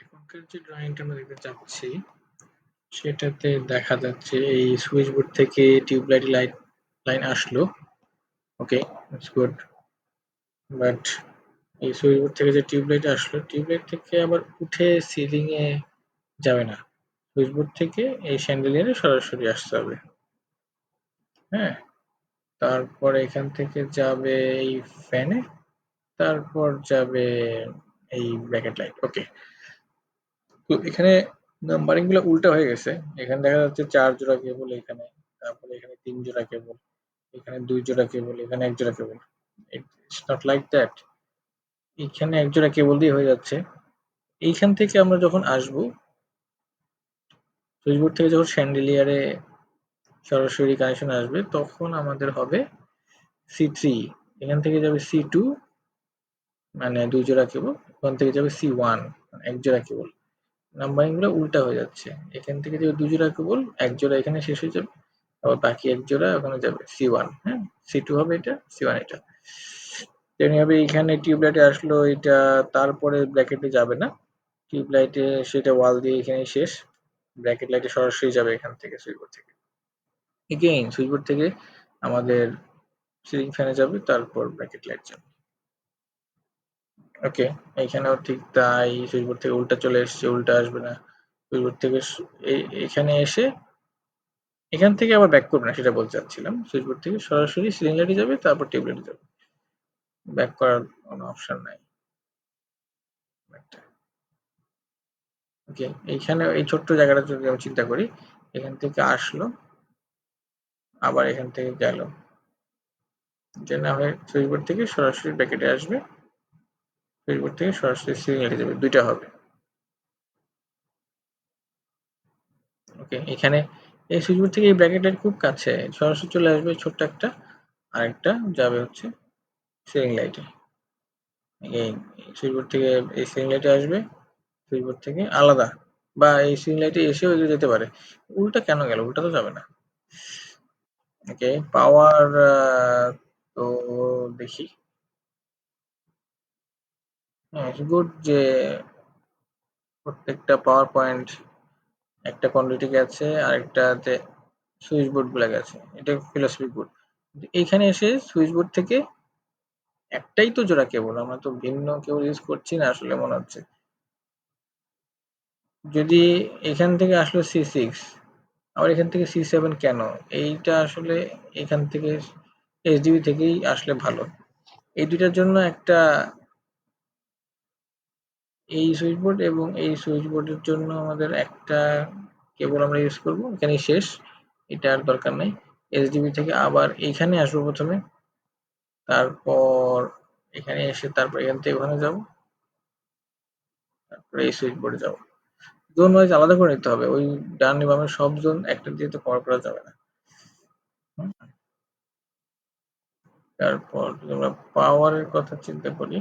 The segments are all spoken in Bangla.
এখনকার যে ড্রয়িংটা আমরা দেখতে চাচ্ছি সেটাতে দেখা যাচ্ছে এই সুইচ বোর্ড থেকে টিউবলাইট লাইন আসলো। ওকে, ইটস গুড। বাট এই সুইচ বোর্ড থেকে যে টিউবলাইট আসলো, টিউবলাইট থেকে আবার উঠে সিলিং এ যাবে না। সুইচ বোর্ড থেকে এই শ্যান্ডেলিয়ারে সরাসরি আসতে হবে। হ্যাঁ, তারপর এখান থেকে যাবে এই ফ্যানে, তারপর যাবে এই ব্র্যাকেট লাইট। ওকে, তো এখানে নাম্বারিং গুলো উল্টা হয়ে গেছে। এখানে দেখা যাচ্ছে 4 জোড়া কেবল এখানে, তারপরে এখানে 3 জোড়া কেবল, এখানে 2 জোড়া কেবল, এখানে 1 জোড়া কেবল। It's not like that. এখানে 1 জোড়া কেবল দিয়ে হয়ে যাচ্ছে। এইখান থেকে আমরা যখন আসবো, সুইচবোর্ড থেকে যখন শ্যান্ডেলিয়ারে সরাসরি কানেকশন আসবে, তখন আমাদের হবে C3, এখান থেকে যাবে C2 মানে 2 জোড়া কেবল, ওখান থেকে যাবে C1 মানে 1 জোড়া কেবল। নাম্বারিং গুলো উল্টা হয়ে যাচ্ছে। এখান থেকে যাবে 2 জোড়া কেবল, 1 জোড়া এখানে শেষ হয়ে যাবে, আবার বাকি 1 জোড়া ওখানে যাবে C1। হ্যাঁ, C2 হবে এটা, C1 এটা। তেমনি ভাবে এখানে টিউবলাইটে আসলো, এটা তারপরে ব্র্যাকেটে যাবে না। টিউবলাইটে সেটা ওয়াল দিয়ে এখানেই শেষ। ব্র্যাকেট লাইটে সরাসরি যাবে এখান থেকে সুইচবোর্ড থেকে। এগেইন সুইচবোর্ড থেকে আমাদের সিলিং ফ্যানে যাবে, তারপর ব্র্যাকেট লাইট যাবে। ওকে, এখানেও ঠিক তাই। সুইচবোর্ড থেকে উল্টা চলে এসছে, উল্টা আসবে না। সুইচবোর্ড থেকে এখানে এসে এখান থেকে আবার ব্যাক করবে না, সেটা বলতে চাচ্ছিলাম। সুইচবোর্ড থেকে সরাসরি সিলিং লাইটে যাবে, তারপর টিউবলাইটে যাবে। ব্যাক করার কোনো অপশন নাই। ওকে, এইখানে এই ছোট্ট জায়গাটা যদি আমি চিন্তা করি, এখান থেকে আসলো, আবার এখান থেকে গেল, যে না হয় সুইচবোর্ড থেকে সরাসরি ব্র্যাকেটে আসবে, সুইচবোর্ড থেকে সরাসরি সিলিং লাইটে যাবে, দুইটা হবে। ওকে, এখানে এই সুইচবোর্ড থেকে এই ব্র্যাকেট লাইট খুব কাছে, সরাসরি চলে আসবে ছোট্ট একটা, আরেকটা যাবে হচ্ছে সিলিং লাইটে। এই সুইচবোর্ড থেকে এই সিলিং লাইটে আসবে, সুইচবোর্ড থেকে আলাদা, বা এই সিলিং লাইটে এসেও যেতে পারে। উল্টা কেন গেল? উল্টা তো যাবে না। ওকে, পাওয়ার তো দেখি। হ্যাঁ, ইটস গুড যে প্রত্যেকটা পাওয়ার পয়েন্ট একটা কন্ডুইটে গেছে, আরেকটাতে সুইচ বোর্ড গুলা গেছে। এটা ফিলোসফি গুড। এইখানে এসে সুইচ বোর্ড থেকে একটাই তো জোড়া কেবল, আমরা তো ভিন্ন কেবল ইউজ করছি না আসলে মনে হচ্ছে। যদি এখান থেকে আসলো C6, আবার এখান থেকে C7 কেন? এইটা আসলে এখান থেকে এইচডিবি থেকেই আসলে ভালো। এই দুইটার জন্য একটা, এই সুইচ বোর্ড এবং এই সুইচ বোর্ডের জন্য আমাদের একটা কেবল আমরা ইউজ করব, এখানেই শেষ। এটা আর দরকার নাই। এইচডিবি থেকে আবার এইখানে আসবো প্রথমে, তারপর এখানে এসে তারপর এখান থেকে ওখানে যাব, তারপরে এই সুইচ বোর্ডে যাব। জোন ওয়াইজ আলাদা করে নিতে হবে। ওই ডান বামের সব জোন একটা দিয়ে তো কভার করা যাবে না। তারপর যদি আমরা পাওয়ারের কথা চিন্তা করি,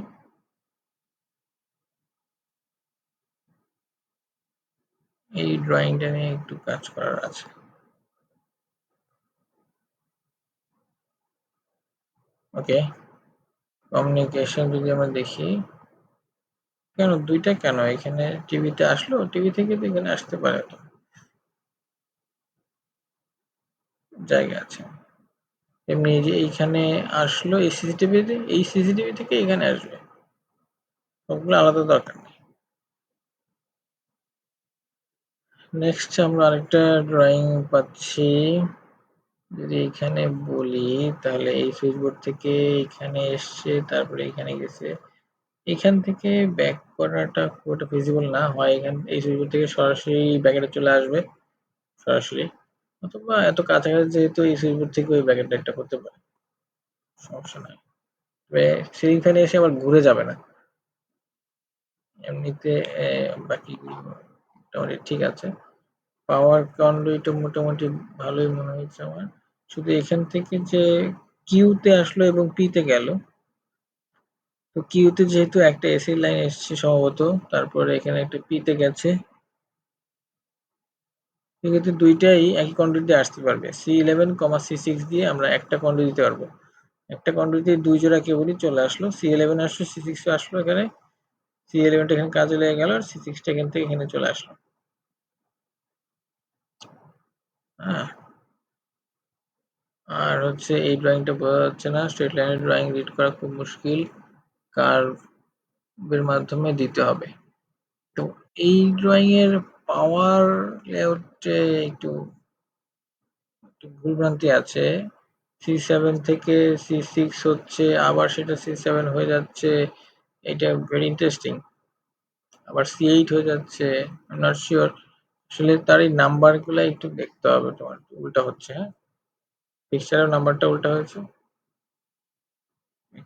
এই ড্রয়িংটা নিয়ে একটু কাজ করার আছে। ওকে, কমিউনিকেশন যদি আমরা দেখি, কেন দুইটা কেন? এখানে টিভিতে আসলো, টিভি থেকে তো এখানে আসতে পারে, তো জায়গা আছে। এমনি যে এইখানে আসলো এই সিসিটিভিতে, এই সিসিটিভি থেকে এখানে আসবে, সবগুলো আলাদা দরকার নেই। নেক্সট আমরা আরেকটা ড্রয়িং পাচ্ছি। যদি এখানে বলি তাহলে এই সুইচবোর্ড থেকে এখানে এসছে, তারপরে এখানে গেছে। এখান থেকে ব্যাক করাটা খুব একটা ফিজিবল না হয়। এই সুইচবোর্ড থেকে সরাসরি ব্যাকেটে চলে আসবে সরাসরি, অথবা এত কাছাকাছি যেহেতু এই সুইচবোর্ড থেকে ওই ব্যাকেট লাইটটা করতে পারে, সমস্যা নাই। তবে সিলিং ফ্যানে এসে আবার ঘুরে যাবে না। এমনিতে বাকিগুলো মোটামুটি ঠিক আছে। পাওয়ার কন্ডুইটও মোটামুটি ভালোই মনে হয়েছে আমার। শুধু এখান থেকে যে কিউতে আসলো এবং পিতে গেল, তো কিউতে যেহেতু একটা এসি লাইন এসছে সম্ভবত, তারপরে এখানে একটা পিতে গেছে, সেক্ষেত্রে দুইটাই একই কন্ডুইট দিয়ে আসতে পারবে। C11, C6 দিয়ে আমরা একটা কন্ডুইট দিতে পারবো। একটা কন্ডুইট দিয়ে 2 জোড়া কেবলই চলে আসলো, C11 আসলো, C6 আসলো, এখানে C11টা এখানে কাজে লেগে গেল আর C6টা এখান থেকে এখানে চলে আসলো। হ্যাঁ, আর হচ্ছে এই ড্রয়িংটা বোঝা যাচ্ছে না, স্ট্রেট লাইনের ড্রয়িং রিড করা খুব মুশকিল, কার্ভের মাধ্যমে দিতে হবে। তো এই ড্রয়িং এর পাওয়ার লেআউটে একটু ভুলভ্রান্তি আছে। C7 থেকে C6 হচ্ছে, আবার সেটা C7 হয়ে যাচ্ছে, এটা ভেরি ইন্টারেস্টিং। আবার C8 হয়ে যাচ্ছে, আই এম নট শিওর। আসলে তার এই নাম্বারগুলা একটু দেখতে হবে, তোমার উল্টা হচ্ছে। হ্যাঁ, পিকচারের নাম্বারটা উল্টা হয়েছে।